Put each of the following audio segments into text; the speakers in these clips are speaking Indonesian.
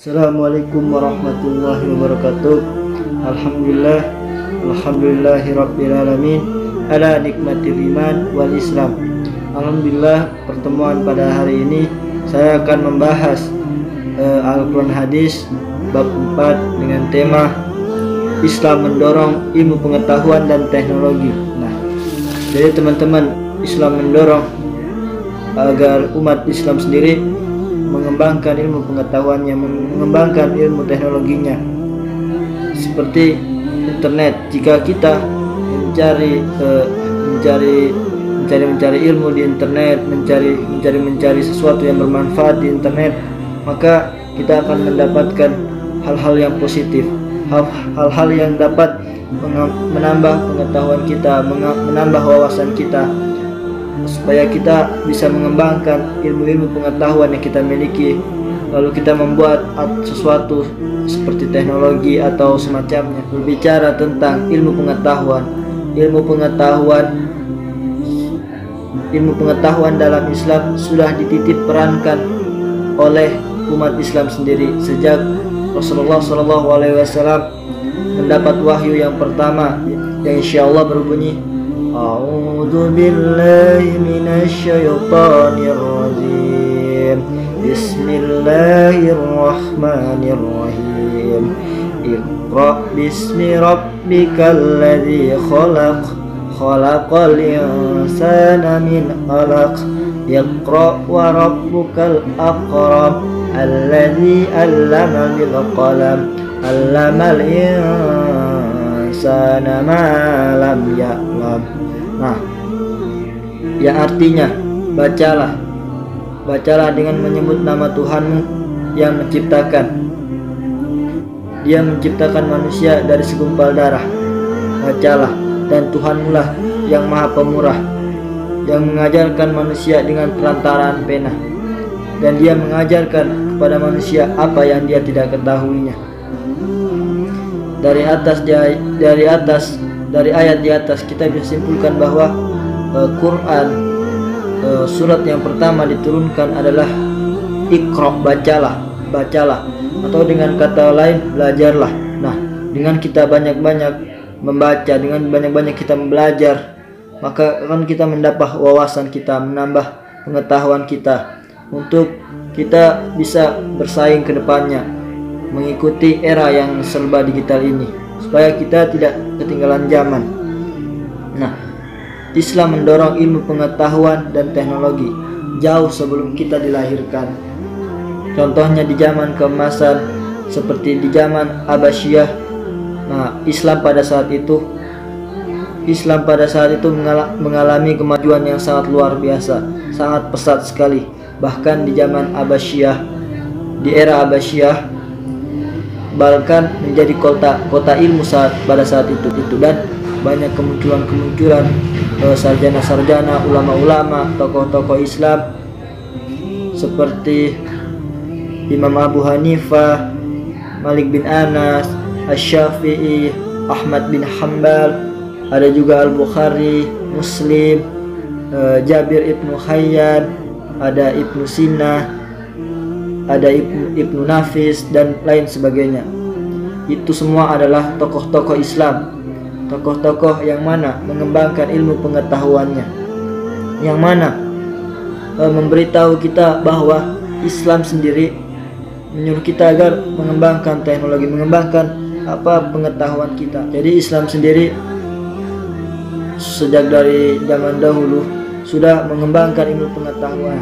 Assalamualaikum warahmatullahi wabarakatuh. Alhamdulillahirabbil alamin ala nikmatil iman wal islam. Alhamdulillah, pertemuan pada hari ini saya akan membahas Al-Quran Hadis bab 4 dengan tema Islam mendorong ilmu pengetahuan dan teknologi. Nah, jadi teman-teman, Islam mendorong agar umat Islam sendiri mengembangkan ilmu pengetahuannya, mengembangkan ilmu teknologinya, seperti internet. Jika kita mencari ilmu di internet, mencari sesuatu yang bermanfaat di internet, maka kita akan mendapatkan hal-hal yang positif, hal-hal yang dapat menambah pengetahuan kita, menambah wawasan kita, supaya kita bisa mengembangkan ilmu-ilmu pengetahuan yang kita miliki. Lalu kita membuat sesuatu seperti teknologi atau semacamnya. Berbicara tentang ilmu pengetahuan dalam Islam sudah dititip perankan oleh umat Islam sendiri sejak Rasulullah SAW mendapat wahyu yang pertama, yang insyaallah berbunyi, A'udzu billahi minasy syaithanir rajim. Bismillahirrahmanirrahim. Iqra bismi rabbikal ladzi khalaq. Khalaqal insana min 'alaq. Iqra wa rabbukal akram. Alladzi 'allama bil qalam. 'Allamal insana ma lam ya'lam. Nah, yang artinya bacalah dengan menyebut nama Tuhanmu yang menciptakan. Dia menciptakan manusia dari segumpal darah. Bacalah, dan Tuhanmu lah yang maha pemurah, yang mengajarkan manusia dengan perantaraan pena, dan dia mengajarkan kepada manusia apa yang dia tidak ketahuinya. Dari ayat di atas kita bisa simpulkan bahwa Quran surat yang pertama diturunkan adalah Iqra, bacalah, atau dengan kata lain belajarlah. Nah, dengan kita banyak-banyak membaca, dengan banyak-banyak kita belajar, maka akan kita mendapat wawasan kita, menambah pengetahuan kita, untuk kita bisa bersaing ke depannya, mengikuti era yang serba digital ini, supaya kita tidak ketinggalan zaman. Nah, Islam mendorong ilmu pengetahuan dan teknologi jauh sebelum kita dilahirkan. Contohnya di zaman keemasan seperti di zaman Abbasiyah. Nah, Islam pada saat itu mengalami kemajuan yang sangat luar biasa, sangat pesat sekali. Bahkan di zaman Abbasiyah, di era Abbasiyah, bahkan menjadi kota ilmu pada saat itu, dan banyak kemunculan sarjana-sarjana, ulama-ulama, tokoh-tokoh Islam seperti Imam Abu Hanifah, Malik bin Anas, Asy-Syafi'i, Ahmad bin Hanbal, ada juga Al-Bukhari, Muslim, Jabir ibnu Hayyan, ada Ibnu Sina, ada Ibnu Nafis, dan lain sebagainya. Itu semua adalah tokoh-tokoh Islam, tokoh-tokoh yang mana mengembangkan ilmu pengetahuannya, yang mana memberitahu kita bahwa Islam sendiri menyuruh kita agar mengembangkan teknologi, mengembangkan pengetahuan kita. Jadi Islam sendiri sejak dari zaman dahulu sudah mengembangkan ilmu pengetahuan.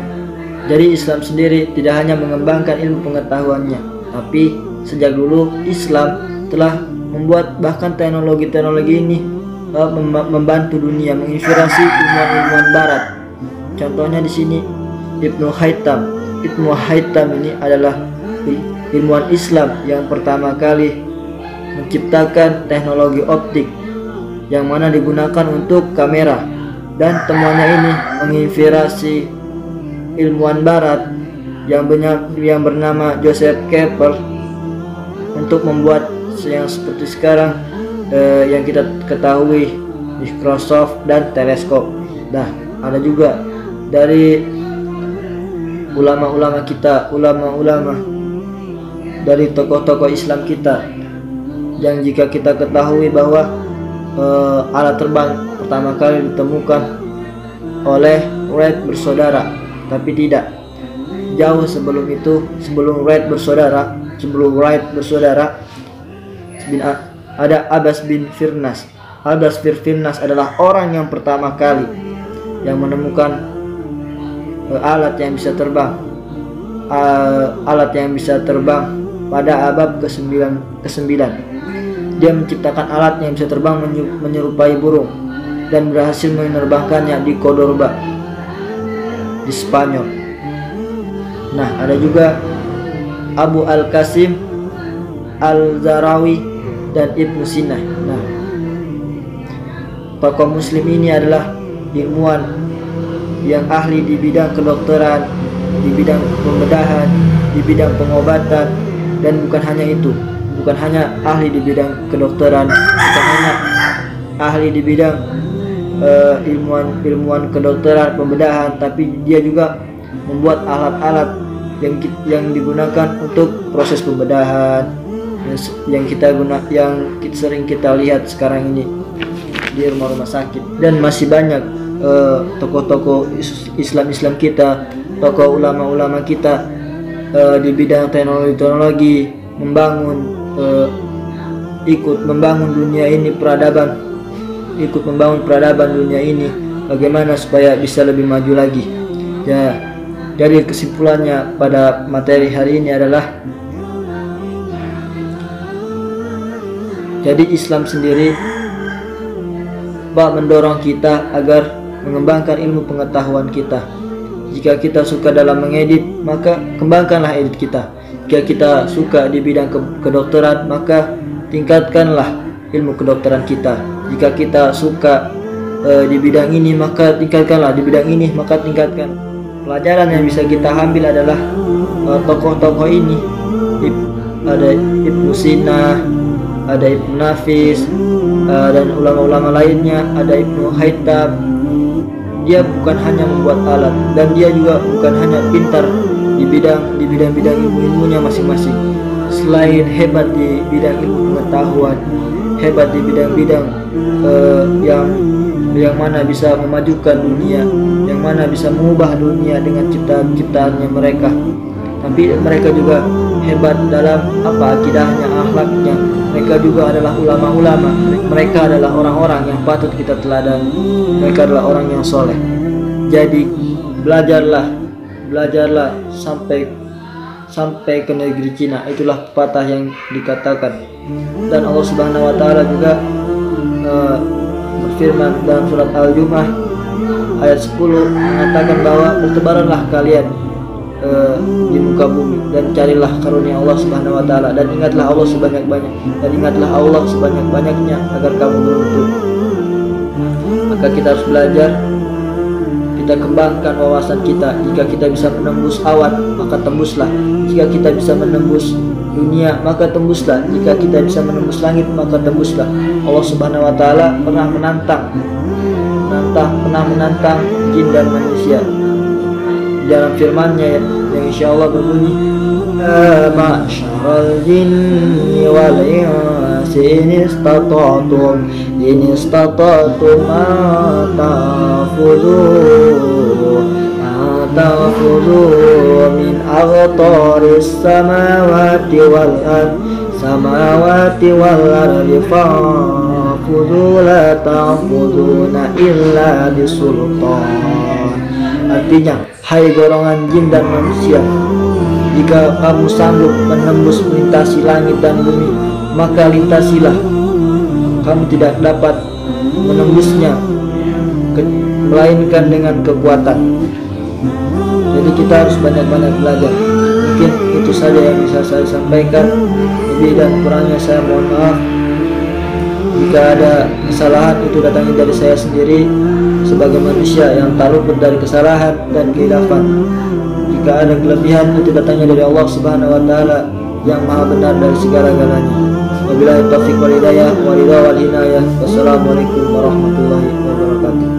Jadi Islam sendiri tidak hanya mengembangkan ilmu pengetahuannya, tapi sejak dulu Islam telah membuat bahkan teknologi ini membantu dunia, menginspirasi ilmuwan-ilmuwan barat. Contohnya di sini Ibnu Haytham ini adalah ilmuwan Islam yang pertama kali menciptakan teknologi optik yang mana digunakan untuk kamera, dan temuannya ini menginspirasi ilmuwan barat yang bernama Joseph Kepler untuk membuat yang seperti sekarang yang kita ketahui, mikroskop dan teleskop. Nah, ada juga dari ulama-ulama kita, ulama-ulama dari tokoh-tokoh Islam kita, yang jika kita ketahui bahwa alat terbang pertama kali ditemukan oleh Wright bersaudara, tapi tidak, jauh sebelum itu, sebelum Wright bersaudara ada Abbas bin Firnas. Abbas bin Firnas adalah orang yang pertama kali yang menemukan alat yang bisa terbang, pada abad ke-9. Dia menciptakan alat yang bisa terbang menyerupai burung dan berhasil menerbangkannya di Cordoba di Spanyol. Nah, ada juga Abu Al-Qasim Al-Zarawi dan Ibnu Sina. Nah, tokoh muslim ini adalah ilmuwan yang ahli di bidang kedokteran, di bidang pembedahan, di bidang pengobatan, dan bukan hanya itu, bukan hanya ahli di bidang kedokteran, bukan hanya ahli di bidang ilmuwan kedokteran, pembedahan, tapi dia juga membuat alat-alat yang digunakan untuk proses pembedahan yang sering kita lihat sekarang ini di rumah-rumah sakit. Dan masih banyak tokoh-tokoh Islam kita, tokoh ulama-ulama kita di bidang teknologi ikut membangun dunia ini, ikut membangun peradaban dunia ini, bagaimana supaya bisa lebih maju lagi. Ya, dari kesimpulannya pada materi hari ini adalah, jadi Islam sendiri mendorong kita agar mengembangkan ilmu pengetahuan kita. Jika kita suka dalam mengedit, maka kembangkanlah edit kita. Jika kita suka di bidang kedokteran, maka tingkatkanlah ilmu kedokteran kita. Jika kita suka di bidang ini, maka tingkatkanlah di bidang ini, maka tingkatkan. Pelajaran yang bisa kita ambil adalah tokoh-tokoh ini. Ada Ibnu Sina, ada Ibnu Nafis, dan ulama-ulama lainnya, ada Ibnu Haytham. Dia bukan hanya membuat alat, dan dia juga bukan hanya pintar di bidang ilmunya masing-masing. Selain hebat di bidang ilmu pengetahuan, hebat di bidang-bidang yang mana bisa memajukan dunia, yang mana bisa mengubah dunia dengan ciptaan-ciptaannya mereka. Tapi mereka juga hebat dalam akidahnya, akhlaknya. Mereka juga adalah ulama-ulama. Mereka adalah orang-orang yang patut kita teladani. Mereka adalah orang yang soleh. Jadi belajarlah sampai ke negeri Cina. Itulah pepatah yang dikatakan. Dan Allah Subhanahu wa taala juga berfirman dalam surat Al-Jumu'ah ayat 10 mengatakan bahwa bertebaranlah kalian di muka bumi dan carilah karunia Allah Subhanahu wa taala, dan ingatlah Allah sebanyak-banyaknya agar kamu beruntung. Maka kita harus belajar, kita kembangkan wawasan kita. Jika kita bisa menembus awan, maka tembuslah. Jika kita bisa menembus dunia, maka tembuslah. Jika kita bisa menembus langit, maka tembuslah. Allah Subhanahu wa taala pernah menantang jin dan manusia dalam firman-Nya yang insyaallah berbunyi, ma'syaral jinni wal insi in istata'tum ma ta'khudhu min aghtaris samawati wal ardi fa'khudhu la ta'khuduna illa bisultan. Artinya, hai golongan jin dan manusia, jika kamu sanggup menembus melintasi langit dan bumi, maka lintasilah. Kamu tidak dapat menembusnya melainkan dengan kekuatan. Jadi kita harus banyak-banyak belajar. Mungkin itu saja yang bisa saya sampaikan. Lebih dan kurangnya saya mohon maaf. Jika ada kesalahan, itu datangnya dari saya sendiri sebagai manusia yang tak luput dari kesalahan dan khilafan. Jika ada kelebihan, itu datangnya dari Allah Subhanahu wa taala yang maha benar dari segala-galanya. Wabillahi taufiq wal hidayah wal ridha wal hinayah. Wassalamualaikum warahmatullahi wabarakatuh.